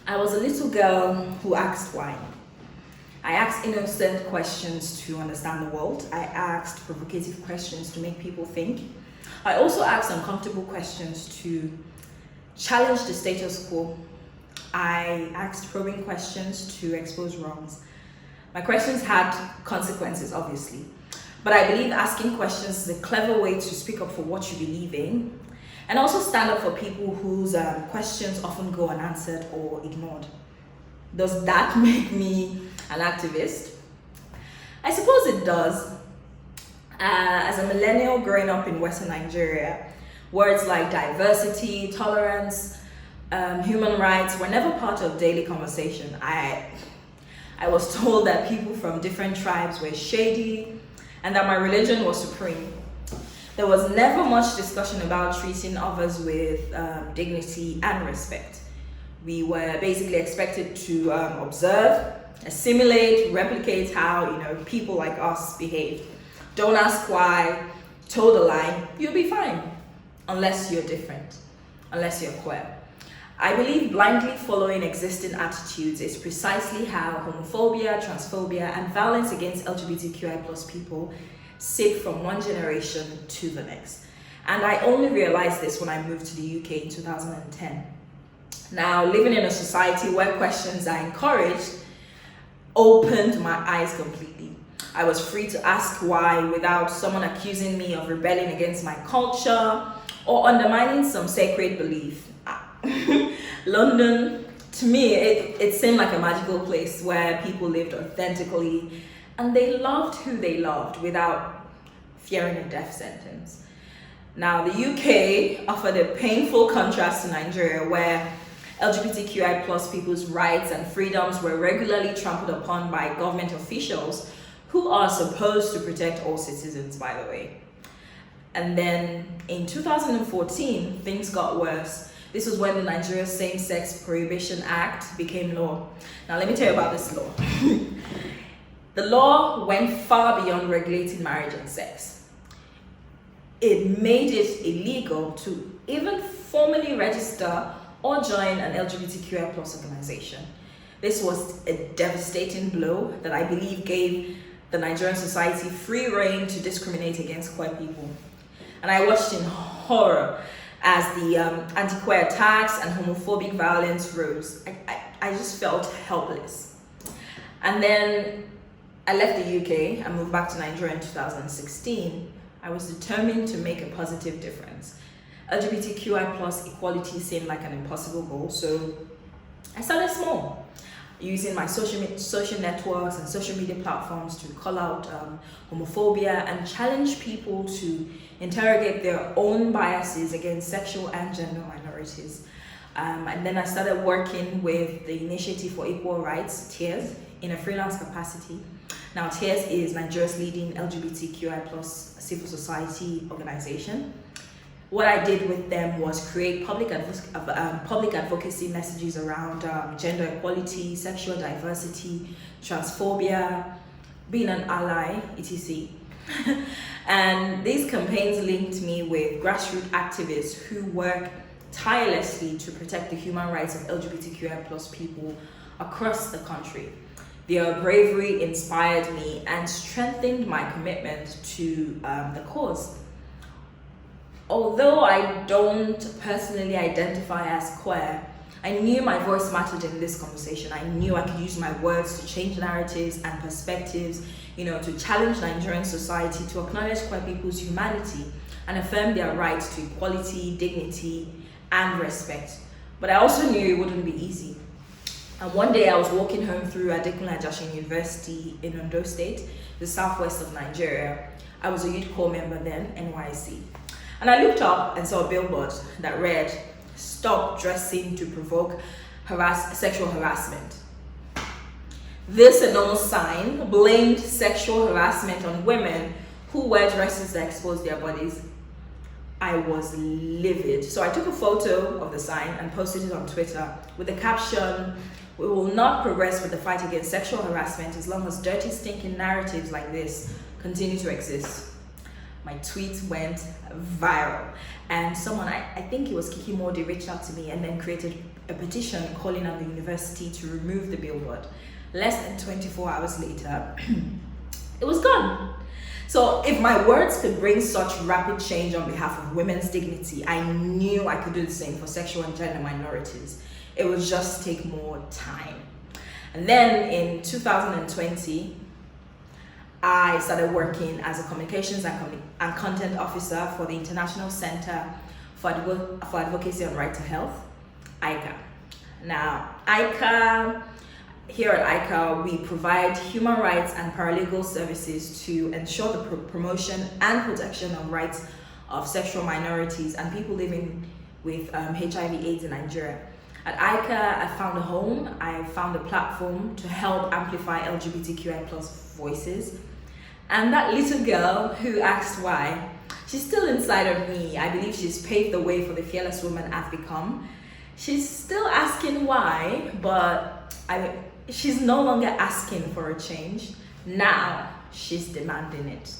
I was a little girl who asked why. I asked innocent questions to understand the world. I asked provocative questions to make people think. I also asked uncomfortable questions to challenge the status quo. I asked probing questions to expose wrongs. My questions had consequences, obviously, but I believe asking questions is a clever way to speak up for what you believe in and also stand up for people whose questions often go unanswered or ignored. Does that make me an activist? I suppose it does. As a millennial growing up in Western Nigeria, words like diversity, tolerance, human rights were never part of daily conversation. I was told that people from different tribes were shady and that my religion was supreme. There was never much discussion about treating others with dignity and respect. We were basically expected to observe, assimilate, replicate how people like us behaved. Don't ask why, toe the line, you'll be fine, unless you're different, unless you're queer. I believe blindly following existing attitudes is precisely how homophobia, transphobia, and violence against LGBTQI plus people sip from one generation to the next. And I only realized this when I moved to the UK in 2010. Now, living in a society where questions are encouraged opened my eyes completely. I was free to ask why without someone accusing me of rebelling against my culture or undermining some sacred belief. London, to me, it seemed like a magical place where people lived authentically and they loved who they loved without fearing a death sentence. Now, the UK offered a painful contrast to Nigeria, where LGBTQI plus people's rights and freedoms were regularly trampled upon by government officials who are supposed to protect all citizens, by the way. And then in 2014, things got worse. This was when the Nigeria Same-Sex Prohibition Act became law. Now, let me tell you about this law. The law went far beyond regulating marriage and sex. It made it illegal to even formally register or join an LGBTQI plus organization. This was a devastating blow that I believe gave the Nigerian society free rein to discriminate against queer people. And I watched in horror as the anti-queer attacks and homophobic violence rose. I just felt helpless. And then I left the UK and moved back to Nigeria in 2016. I was determined to make a positive difference. LGBTQI plus equality seemed like an impossible goal, so I started small, using my social networks and social media platforms to call out homophobia and challenge people to interrogate their own biases against sexual and gender minorities. And then I started working with the Initiative for Equal Rights, TEARS, in a freelance capacity. Now, TEARS is Nigeria's leading LGBTQI plus civil society organization. What I did with them was create public advocacy messages around gender equality, sexual diversity, transphobia, being an ally, etc. And these campaigns linked me with grassroots activists who work tirelessly to protect the human rights of LGBTQI plus people across the country. Their bravery inspired me and strengthened my commitment to the cause. Although I don't personally identify as queer, I knew my voice mattered in this conversation. I knew I could use my words to change narratives and perspectives, to challenge Nigerian society, to acknowledge queer people's humanity and affirm their rights to equality, dignity, and respect. But I also knew it wouldn't be easy. And one day I was walking home through Adekunle Ajashin University in Ondo State, the southwest of Nigeria. I was a youth corps member then, NYC. And I looked up and saw a billboard that read, "Stop dressing to provoke sexual harassment." This enormous sign blamed sexual harassment on women who wear dresses that expose their bodies. I was livid. So I took a photo of the sign and posted it on Twitter with the caption, "We will not progress with the fight against sexual harassment as long as dirty, stinking narratives like this continue to exist." my tweet went viral. And someone, I think it was Kiki Modi, reached out to me and then created a petition calling on the university to remove the billboard. Less than 24 hours later, it was gone. So if my words could bring such rapid change on behalf of women's dignity, I knew I could do the same for sexual and gender minorities. It would just take more time. And then in 2020, I started working as a communications and content officer for the International Center for Advocacy on Right to Health, ICA. Now, here at ICA, we provide human rights and paralegal services to ensure the promotion and protection of rights of sexual minorities and people living with HIV/AIDS in Nigeria. At ICA, I found a home, I found a platform to help amplify LGBTQI plus voices. And that little girl who asked why, she's still inside of me. I believe she's paved the way for the fearless woman I've become. She's still asking why, but she's no longer asking for a change. Now she's demanding it.